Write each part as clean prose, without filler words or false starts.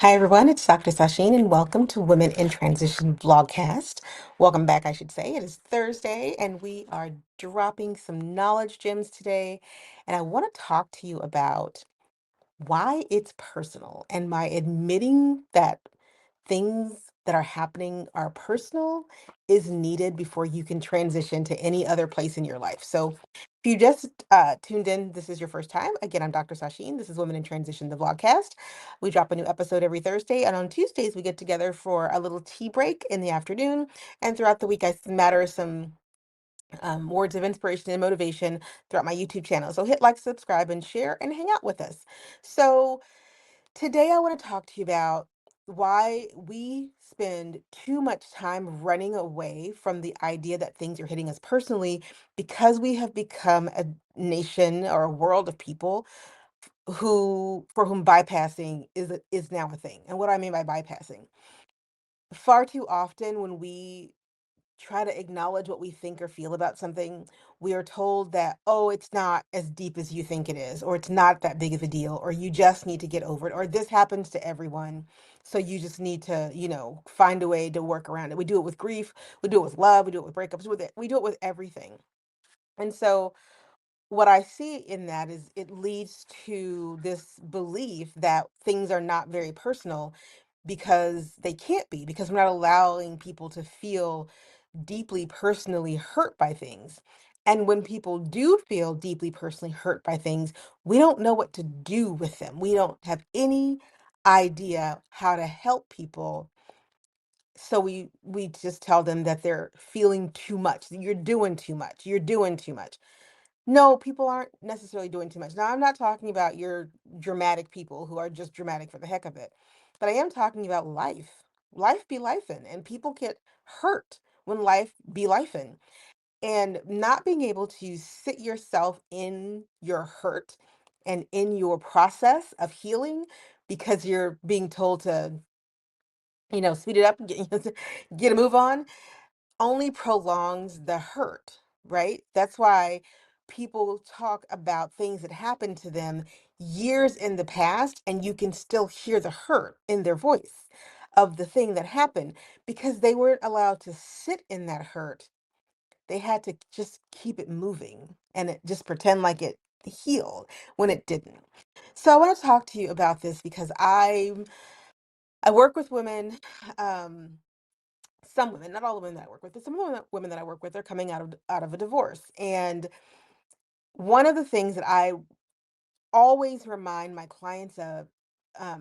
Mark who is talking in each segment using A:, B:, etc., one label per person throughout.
A: Hi, everyone. It's Dr. Sasheen, and welcome to Women in Transition Vlogcast. Welcome back, I should say. It is Thursday, and we are dropping some knowledge gems today. And I want to talk to you about why it's personal and my admitting that things that are happening are personal is needed before you can transition to any other place in your life. So, if you just tuned in, this is your first time. Again, I'm Dr. Sasheen. This is Women in Transition, the vlogcast. We drop a new episode every Thursday, and on Tuesdays, we get together for a little tea break in the afternoon. And throughout the week, I matter some words of inspiration and motivation throughout my YouTube channel. So, hit like, subscribe, and share, and hang out with us. So, today, I want to talk to you about why we spend too much time running away from the idea that things are hitting us personally because we have become a nation or a world of people for whom bypassing is now a thing. And what do I mean by bypassing? Far too often when we try to acknowledge what we think or feel about something, we are told that, oh, it's not as deep as you think it is, or it's not that big of a deal, or you just need to get over it, or this happens to everyone. So you just need to, find a way to work around it. We do it with grief, we do it with love, we do it with breakups, we do it with everything. And so what I see in that is it leads to this belief that things are not very personal because they can't be, because we're not allowing people to feel deeply personally hurt by things. And when people do feel deeply personally hurt by things, we don't know what to do with them. We don't have any idea how to help people. So we just tell them that they're feeling too much. That You're doing too much. You're doing too much. No, people aren't necessarily doing too much. Now, I'm not talking about your dramatic people who are just dramatic for the heck of it, but I am talking about life. Life be lifing, and people get hurt when life be lifing. And not being able to sit yourself in your hurt and in your process of healing because you're being told to, speed it up and get a move on only prolongs the hurt, right? That's why people talk about things that happened to them years in the past, and you can still hear the hurt in their voice of the thing that happened because they weren't allowed to sit in that hurt. They had to just keep it moving and just pretend like it healed when it didn't. So I want to talk to you about this because I work with women. Um, some women, not all the women that I work with, but some of the women that I work with are coming out of a divorce. And one of the things that I always remind my clients of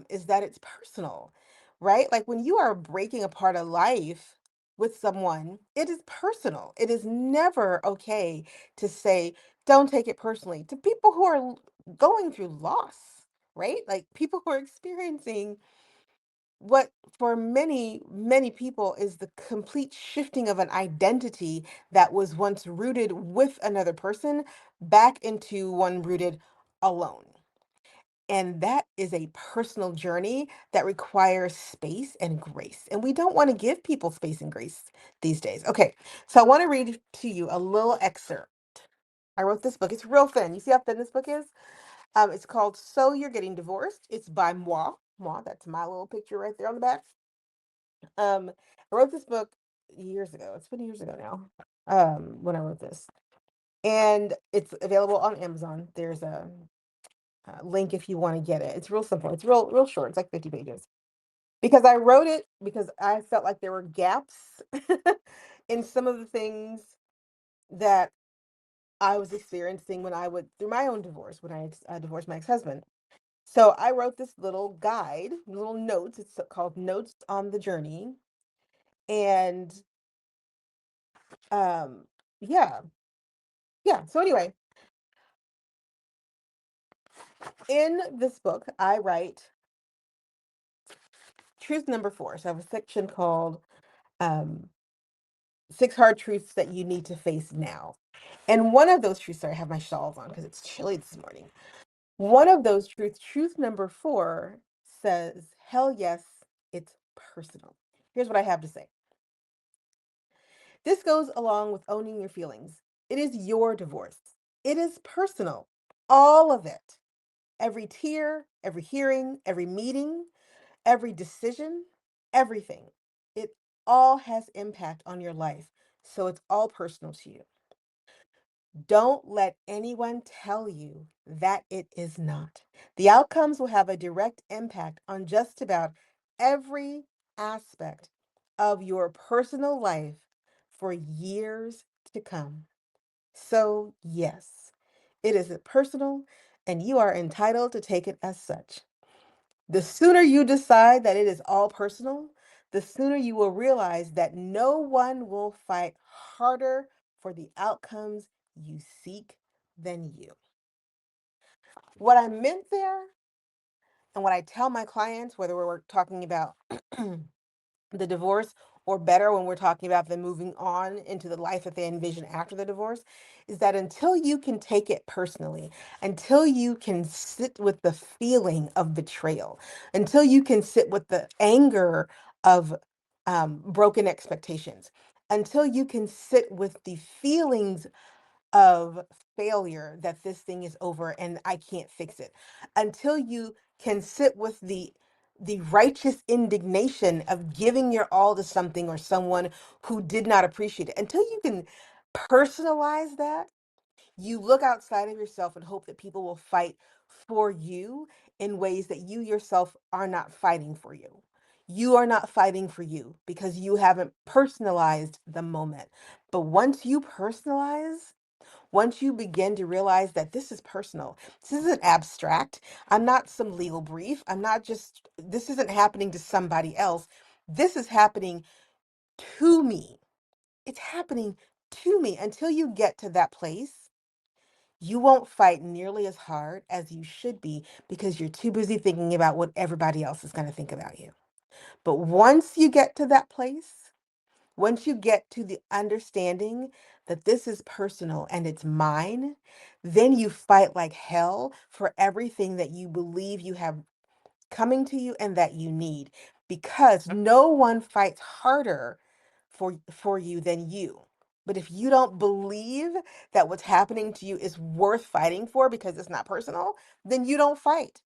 A: is that it's personal, right? Like when you are breaking apart a life with someone, it is personal. It is never okay to say, don't take it personally to people who are going through loss, right? Like people who are experiencing what for many, many people is the complete shifting of an identity that was once rooted with another person back into one rooted alone. And that is a personal journey that requires space and grace. And we don't want to give people space and grace these days. Okay, so I want to read to you a little excerpt. I wrote this book. It's real thin. You see how thin this book is? It's called So You're Getting Divorced. It's by moi. Moi, that's my little picture right there on the back. I wrote this book years ago. It's been years ago now. When I wrote this, and it's available on Amazon. There's a link if you want to get it. It's real simple. It's real short. It's like 50 pages. Because I wrote it because I felt like there were gaps in some of the things that I was experiencing when I went through my own divorce, when I divorced my ex-husband. So I wrote this little guide, little notes. It's called Notes on the Journey. And um, yeah, yeah. So anyway, in this book, I write truth number 4. So I have a section called um, Six Hard Truths That You Need to Face Now. And one of those truths, sorry, I have my shawls on because it's chilly this morning. One of those truths, truth number 4, says, hell yes, it's personal. Here's what I have to say. This goes along with owning your feelings. It is your divorce. It is personal. All of it. Every tear, every hearing, every meeting, every decision, everything. It all has impact on your life. So it's all personal to you. Don't let anyone tell you that it is not. The outcomes will have a direct impact on just about every aspect of your personal life for years to come. So, yes, it is personal, and you are entitled to take it as such. The sooner you decide that it is all personal, the sooner you will realize that no one will fight harder for the outcomes you seek than you. What I meant there, and what I tell my clients, whether we're talking about the divorce, or better when we're talking about them moving on into the life that they envision after the divorce, is that until you can take it personally, until you can sit with the feeling of betrayal, until you can sit with the anger of broken expectations, until you can sit with the feelings of failure, that this thing is over and I can't fix it, until you can sit with the righteous indignation of giving your all to something or someone who did not appreciate it, until you can personalize that, you look outside of yourself and hope that people will fight for you in ways that you yourself are not fighting for you. You are not fighting for you because you haven't personalized the moment. But once you personalize, once you begin to realize that this is personal, this isn't abstract. I'm not some legal brief. I'm not just, this isn't happening to somebody else. This is happening to me. It's happening to me. Until you get to that place, you won't fight nearly as hard as you should be because you're too busy thinking about what everybody else is going to think about you. But once you get to that place, once you get to the understanding that this is personal and it's mine, then you fight like hell for everything that you believe you have coming to you and that you need, because no one fights harder for you than you. But if you don't believe that what's happening to you is worth fighting for because it's not personal, then you don't fight.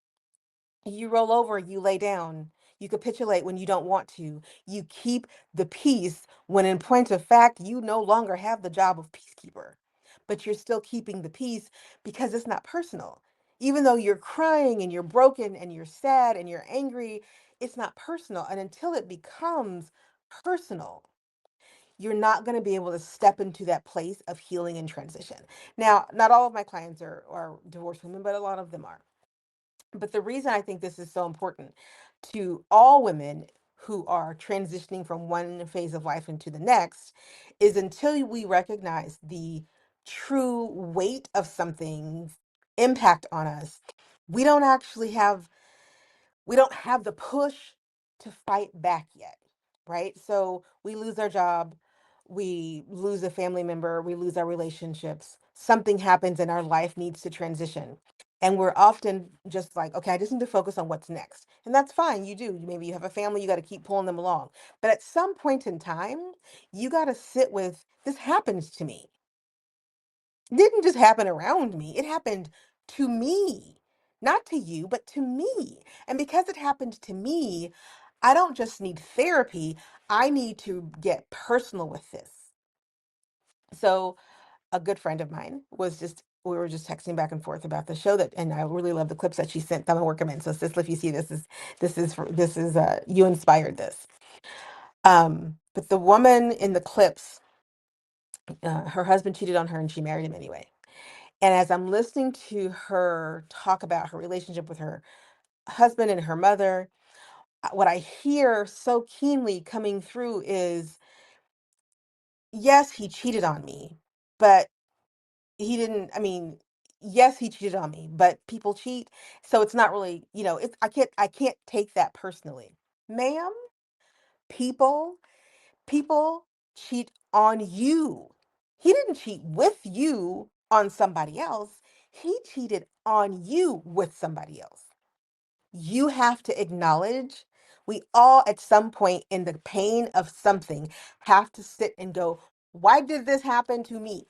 A: You roll over, you lay down, you capitulate when you don't want to. You keep the peace when, in point of fact, you no longer have the job of peacekeeper. But you're still keeping the peace because it's not personal. Even though you're crying and you're broken and you're sad and you're angry, it's not personal. And until it becomes personal, you're not going to be able to step into that place of healing and transition. Now, not all of my clients are divorced women, but a lot of them are. But the reason I think this is so important to all women who are transitioning from one phase of life into the next is until we recognize the true weight of something's impact on us, we don't actually have we don't have the push to fight back yet, right? So we lose our job, we lose a family member, we lose our relationships, something happens and our life needs to transition. And we're often just like, okay, I just need to focus on what's next. And that's fine. You do. Maybe you have a family, you got to keep pulling them along. But at some point in time, you got to sit with this happens to me. It didn't just happen around me, it happened to me. Not to you, but to me. And because it happened to me, I don't just need therapy, I need to get personal with this. So, a good friend of mine was just we were just texting back and forth about the show that, and I really love the clips that she sent. I'm gonna work them in. So, Cicely, if you see this is you inspired this. But the woman in the clips, her husband cheated on her, and she married him anyway. And as I'm listening to her talk about her relationship with her husband and her mother, what I hear so keenly coming through is, yes, he cheated on me, but he didn't, I mean, yes, he cheated on me, but people cheat. So it's not really, it's I can't take that personally. Ma'am, people people cheat on you. He didn't cheat with you on somebody else. He cheated on you with somebody else. You have to acknowledge, we all at some point in the pain of something have to sit and go, why did this happen to me?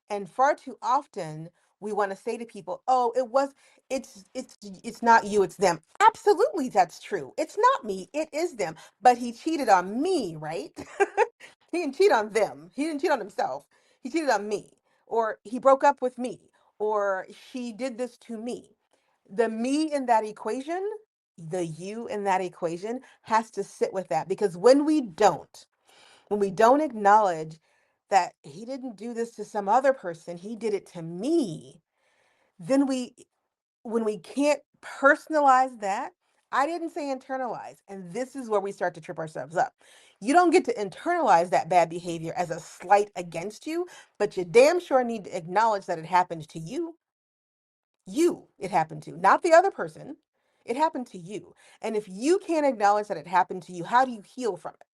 A: And far too often we want to say to people, oh, it's not you, it's them. Absolutely, that's true. It's not me, it is them. But he cheated on me, right? He didn't cheat on them. He didn't cheat on himself. He cheated on me. Or he broke up with me. Or she did this to me. The me in that equation, the you in that equation has to sit with that, because when we don't acknowledge that he didn't do this to some other person, he did it to me, then when we can't personalize that, I didn't say internalize. And this is where we start to trip ourselves up. You don't get to internalize that bad behavior as a slight against you, but you damn sure need to acknowledge that it happened to you. It happened to, not the other person. It happened to you. And if you can't acknowledge that it happened to you, how do you heal from it?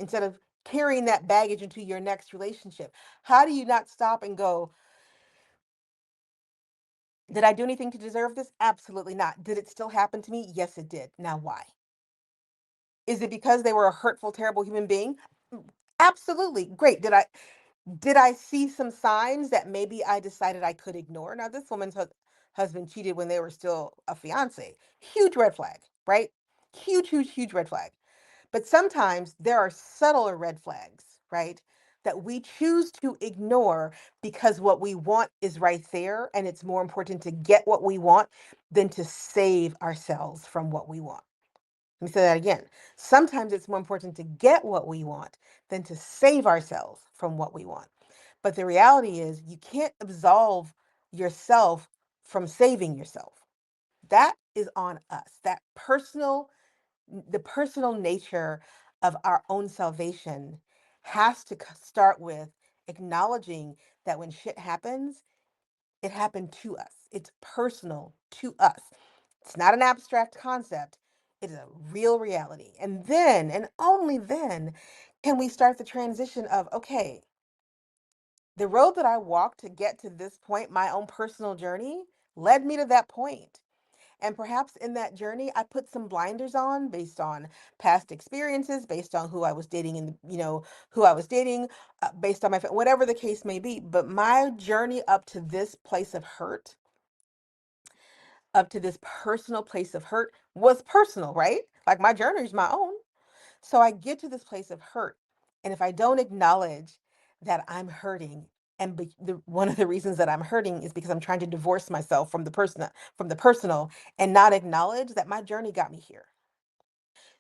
A: Instead of carrying that baggage into your next relationship, how do you not stop and go, did I do anything to deserve this? Absolutely not. Did it still happen to me? Yes, it did. Now, why? Is it because they were a hurtful, terrible human being? Absolutely. Great. Did I see some signs that maybe I decided I could ignore? Now, this woman's husband cheated when they were still a fiance. Huge red flag, right? Huge, huge, huge red flag. But sometimes there are subtler red flags, right? That we choose to ignore because what we want is right there. And it's more important to get what we want than to save ourselves from what we want. Let me say that again. Sometimes it's more important to get what we want than to save ourselves from what we want. But the reality is, you can't absolve yourself from saving yourself. That is on us. The personal nature of our own salvation has to start with acknowledging that when shit happens, it happened to us. It's personal to us. It's not an abstract concept, it is a real reality. And then, and only then, can we start the transition of, okay, the road that I walked to get to this point, my own personal journey, led me to that point. And perhaps in that journey, I put some blinders on based on past experiences, based on who I was dating, and who I was dating, based on whatever the case may be. But my journey up to this place of hurt, up to this personal place of hurt, was personal, right? Like, my journey is my own. So I get to this place of hurt. And if I don't acknowledge that I'm hurting, and one of the reasons that I'm hurting is because I'm trying to divorce myself from the personal, and not acknowledge that my journey got me here.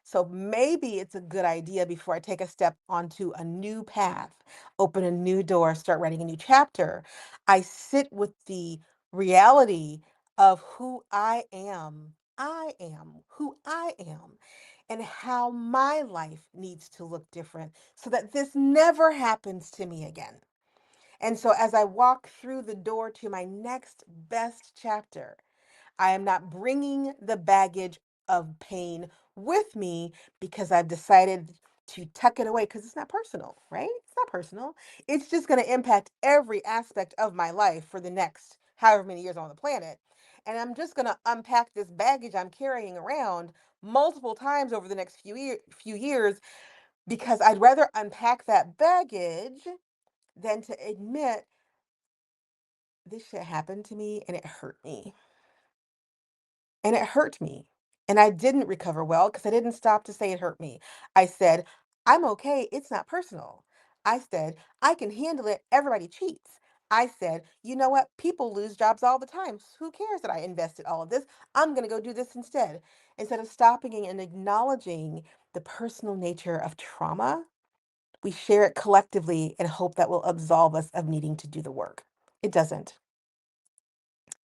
A: So maybe it's a good idea, before I take a step onto a new path, open a new door, start writing a new chapter, I sit with the reality of who I am. I am who I am, and how my life needs to look different so that this never happens to me again. And so as I walk through the door to my next best chapter, I am not bringing the baggage of pain with me, because I've decided to tuck it away, because it's not personal, right? It's not personal. It's just going to impact every aspect of my life for the next however many years on the planet. And I'm just going to unpack this baggage I'm carrying around multiple times over the next few years, because I'd rather unpack that baggage than to admit, this shit happened to me and it hurt me. And it hurt me. And I didn't recover well, because I didn't stop to say it hurt me. I said, I'm okay. It's not personal. I said, I can handle it. Everybody cheats. I said, you know what? People lose jobs all the time. Who cares that I invested all of this? I'm going to go do this instead. Instead of stopping and acknowledging the personal nature of trauma, we share it collectively and hope that will absolve us of needing to do the work. It doesn't.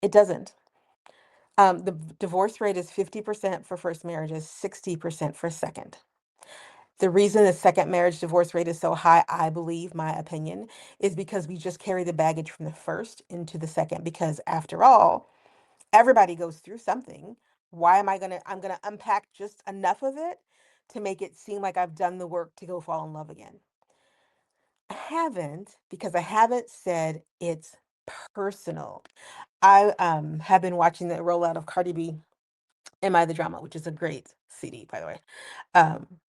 A: It doesn't. The divorce rate is 50% for first marriages, 60% for second. The reason the second marriage divorce rate is so high, I believe, my opinion, is because we just carry the baggage from the first into the second. Because after all, everybody goes through something. I'm gonna unpack just enough of it to make it seem like I've done the work to go fall in love again. I haven't, because I haven't said it's personal. I have been watching the rollout of Cardi B, Am I the Drama, which is a great CD, by the way.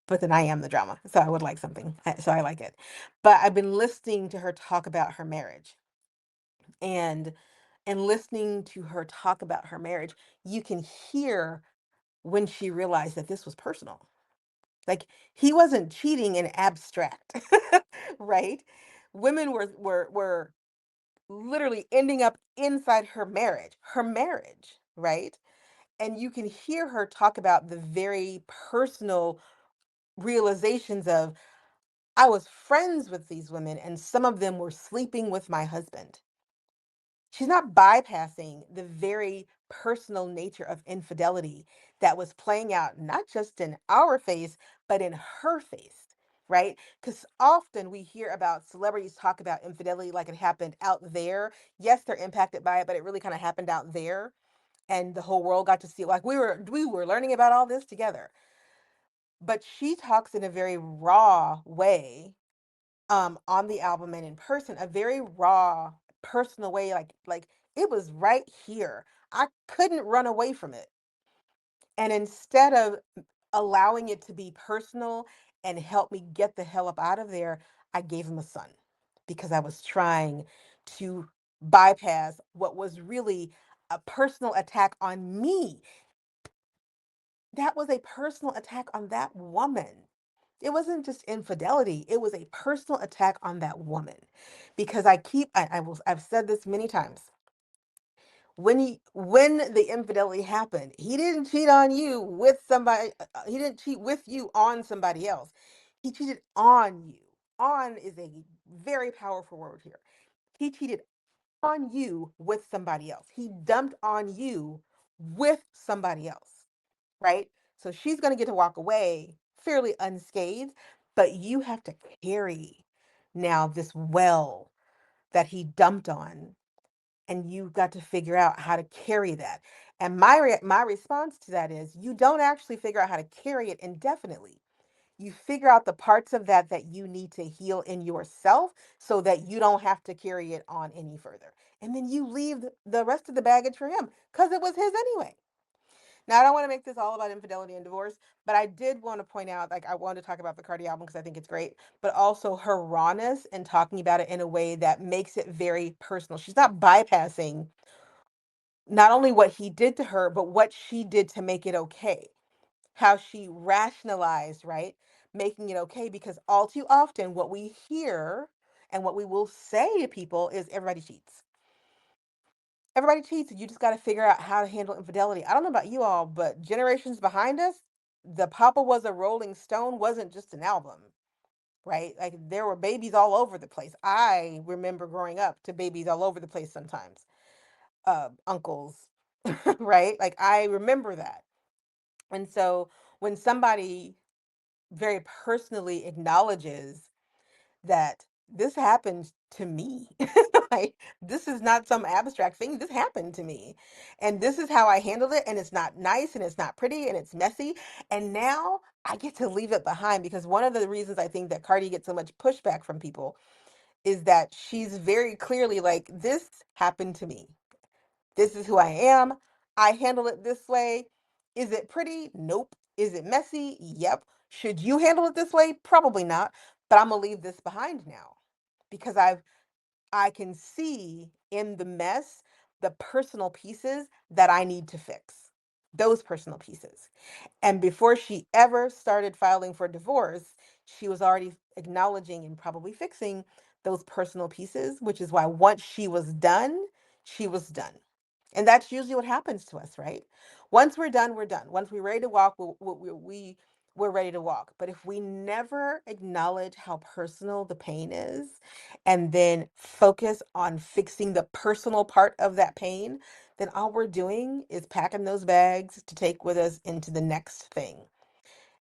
A: But then I am the drama, so I would like something. So I like it. But I've been listening to her talk about her marriage. And And listening to her talk about her marriage, you can hear when she realized that this was personal. Like, he wasn't cheating in abstract, right? Women were literally ending up inside her marriage, right? And you can hear her talk about the very personal realizations of, I was friends with these women and some of them were sleeping with my husband. She's not bypassing the very personal nature of infidelity that was playing out not just in our face, but in her face, right? Because often we hear about celebrities talk about infidelity like it happened out there. Yes, they're impacted by it, but it really kind of happened out there. And the whole world got to see it. Like we were learning about all this together. But she talks in a very raw way on the album and in person, a very raw, personal way, like it was right here. I couldn't run away from it. And instead of allowing it to be personal and help me get the hell up out of there, I gave him a son because I was trying to bypass what was really a personal attack on me. That was a personal attack on that woman. It wasn't just infidelity, it was a personal attack on that woman. Because I've said this many times. When the infidelity happened, he didn't cheat on you with somebody, he didn't cheat with you on somebody else. He cheated on you. On is a very powerful word here. He cheated on you with somebody else. He dumped on you with somebody else, right? So she's going to get to walk away fairly unscathed, but you have to carry now this well that he dumped on, and you've got to figure out how to carry that. And my response to that is you don't actually figure out how to carry it indefinitely. You figure out the parts of that that you need to heal in yourself so that you don't have to carry it on any further. And then you leave the rest of the baggage for him because it was his anyway. Now, I don't want to make this all about infidelity and divorce, but I did want to point out, like, I wanted to talk about the Cardi album because I think it's great, but also her rawness and talking about it in a way that makes it very personal. She's not bypassing not only what he did to her, but what she did to make it okay. How she rationalized, right? Making it okay because all too often what we hear and what we will say to people is everybody cheats. Everybody cheats, and you just got to figure out how to handle infidelity. I don't know about you all, but generations behind us, the Papa Was a Rolling Stone wasn't just an album, right? Like there were babies all over the place. I remember growing up to babies all over the place sometimes, uncles, right? Like I remember that. And so when somebody very personally acknowledges that this happened to me. Like, this is not some abstract thing. This happened to me. And this is how I handled it. And it's not nice and it's not pretty and it's messy. And now I get to leave it behind because one of the reasons I think that Cardi gets so much pushback from people is that she's very clearly like, this happened to me. This is who I am. I handle it this way. Is it pretty? Nope. Is it messy? Yep. Should you handle it this way? Probably not. But I'm gonna leave this behind now because I can see in the mess the personal pieces that I need to fix. Those personal pieces. And before she ever started filing for divorce, she was already acknowledging and probably fixing those personal pieces, which is why once she was done, she was done. And that's usually what happens to us, right? Once we're done, we're done. Once we're ready to walk, we're ready to walk. But if we never acknowledge how personal the pain is and then focus on fixing the personal part of that pain, then all we're doing is packing those bags to take with us into the next thing.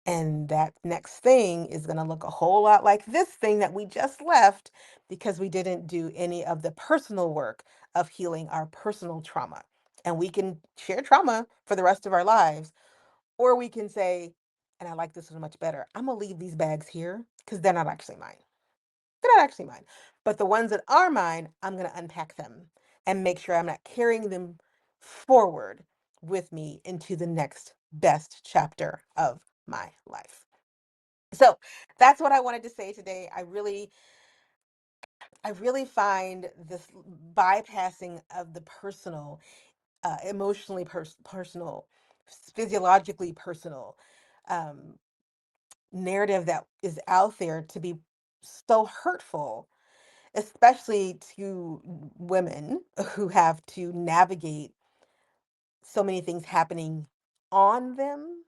A: And that next thing is going to look a whole lot like this thing that we just left because we didn't do any of the personal work of healing our personal trauma. And we can share trauma for the rest of our lives, or we can say, and I like this one much better, I'm going to leave these bags here because they're not actually mine. They're not actually mine. But the ones that are mine, I'm going to unpack them and make sure I'm not carrying them forward with me into the next best chapter of my life. So that's what I wanted to say today. I really find this bypassing of the personal, emotionally personal, physiologically personal um, narrative that is out there to be so hurtful, especially to women who have to navigate so many things happening on them,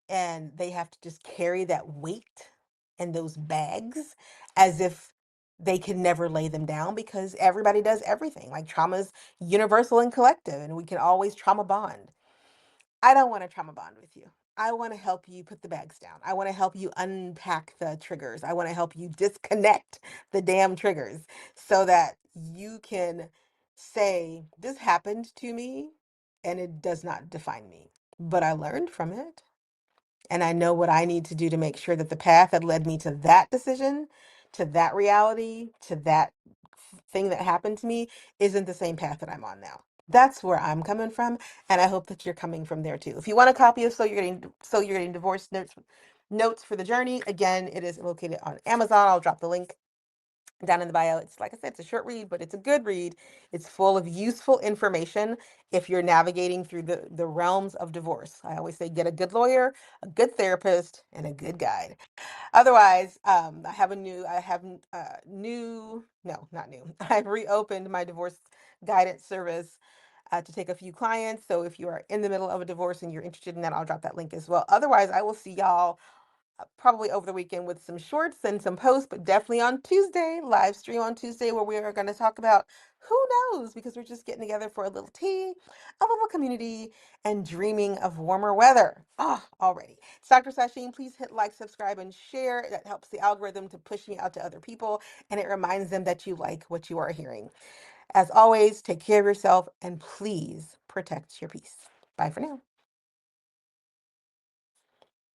A: and they have to just carry that weight and those bags as if they can never lay them down because everybody does everything. Like trauma is universal and collective, and we can always trauma bond. I don't want to trauma bond with you. I want to help you put the bags down. I want to help you unpack the triggers. I want to help you disconnect the damn triggers so that you can say, this happened to me and it does not define me, but I learned from it. And I know what I need to do to make sure that the path that led me to that decision, to that reality, to that thing that happened to me isn't the same path that I'm on now. That's where I'm coming from, and I hope that you're coming from there too. If you want a copy of So You're Getting Divorced Notes for the Journey, again, it is located on Amazon. I'll drop the link down in the bio. It's like I said, it's a short read, but it's a good read. It's full of useful information if you're navigating through the realms of divorce. I always say get a good lawyer, a good therapist, and a good guide. Otherwise, I have new, no, not new. I've reopened my divorce guidance service to take a few clients. So if you are in the middle of a divorce and you're interested in that, I'll drop that link as well. Otherwise, I will see y'all probably over the weekend with some shorts and some posts, but definitely on Tuesday, live stream on Tuesday, where we are going to talk about who knows, because we're just getting together for a little tea, a little community, and dreaming of warmer weather. Ah, already. It's Dr. Sasheen. Please hit like, subscribe, and share. That helps the algorithm to push me out to other people, and it reminds them that you like what you are hearing. As always, take care of yourself and please protect your peace. Bye for now.